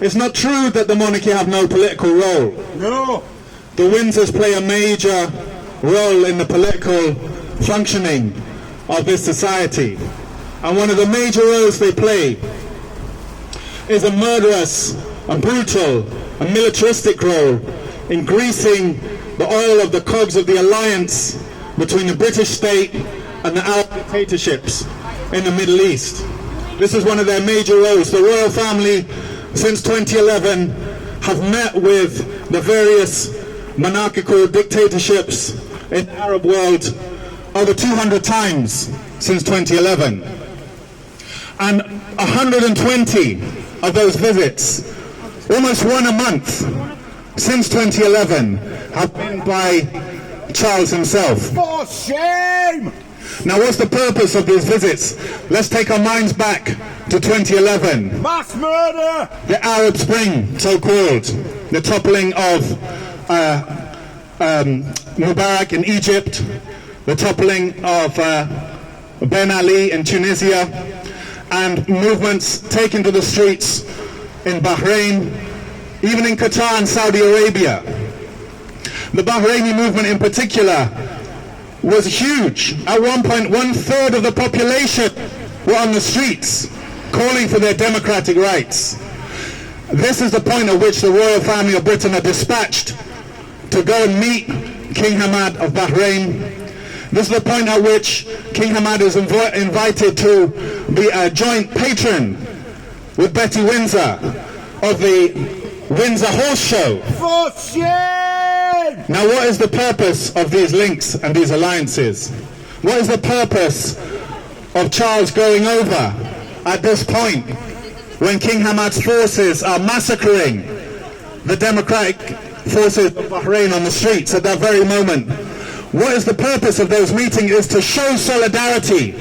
It's not true that the monarchy have no political role. No. The Windsors play a major role in the political functioning of this society. And one of the major roles they play is a murderous and brutal and militaristic role in greasing the oil of the cogs of the alliance between the British state and the Arab dictatorships in the Middle East. This is one of their major roles. The royal family, since 2011, have met with the various monarchical dictatorships in the Arab world over 200 times since 2011. And 120 of those visits, almost one a month since 2011, have been by Charles himself. For shame! Now, what's the purpose of these visits? Let's take our minds back to 2011. Mass murder! The Arab Spring, so-called. The toppling of Mubarak in Egypt. The toppling of Ben Ali in Tunisia. And movements taken to the streets in Bahrain, even in Qatar and Saudi Arabia. The Bahraini movement in particular was huge. At one point, 1/3 of the population were on the streets calling for their democratic rights. This is the point at which the royal family of Britain are dispatched to go and meet King Hamad of Bahrain. This is the point at which King Hamad is invited to be a joint patron with Betty Windsor of the Windsor Horse Show. For shame! Now, what is the purpose of these links and these alliances? What is the purpose of Charles going over at this point when King Hamad's forces are massacring the democratic forces of Bahrain on the streets at that very moment? What is the purpose of those meetings? Is to show solidarity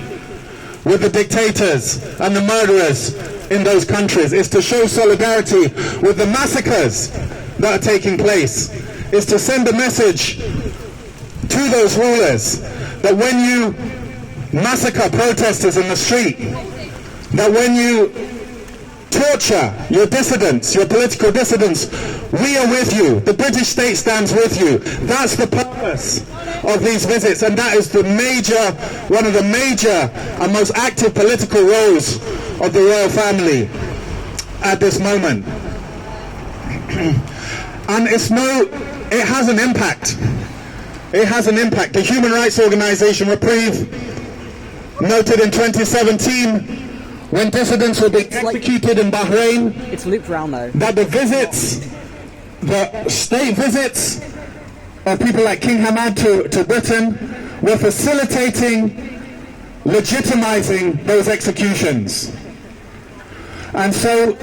with the dictators and the murderers in those countries. Is to show solidarity with the massacres that are taking place. Is to send a message to those rulers that when you massacre protesters in the street, that when you torture your dissidents, your political dissidents, we are with you. The British state stands with you. That's the purpose of these visits, and that is one of the major and most active political roles of the royal family at this moment. And it has an impact. It has an impact. The human rights organization Reprieve noted in 2017, when dissidents were being executed in Bahrain, it's looped round though, that the state visits of people like King Hamad to Britain were facilitating, legitimizing those executions. And so,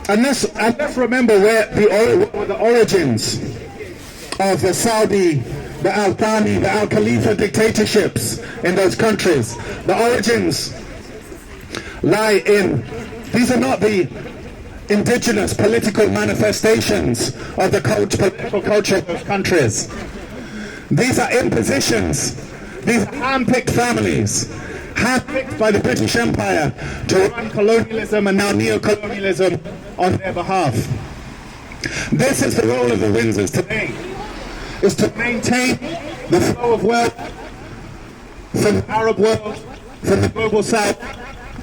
let's remember where the origins of the Saudi, the Al-Thani, the Al-Khalifa dictatorships in those countries. The origins lie in, these are not the indigenous political manifestations of the political culture of those countries. These are impositions. These are hand-picked families, hand-picked by the British Empire to run colonialism and now neo-colonialism on their behalf. This is the role of the Windsors today, is to maintain the flow of wealth from the Arab world, from the global south,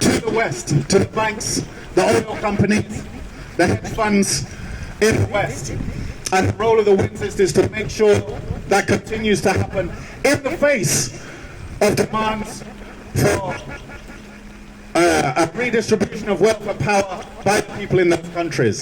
to the west, to the banks, the oil companies, the hedge funds in the west. And the role of the Windsors is to make sure that continues to happen in the face of demands for a redistribution of wealth and power by the people in those countries.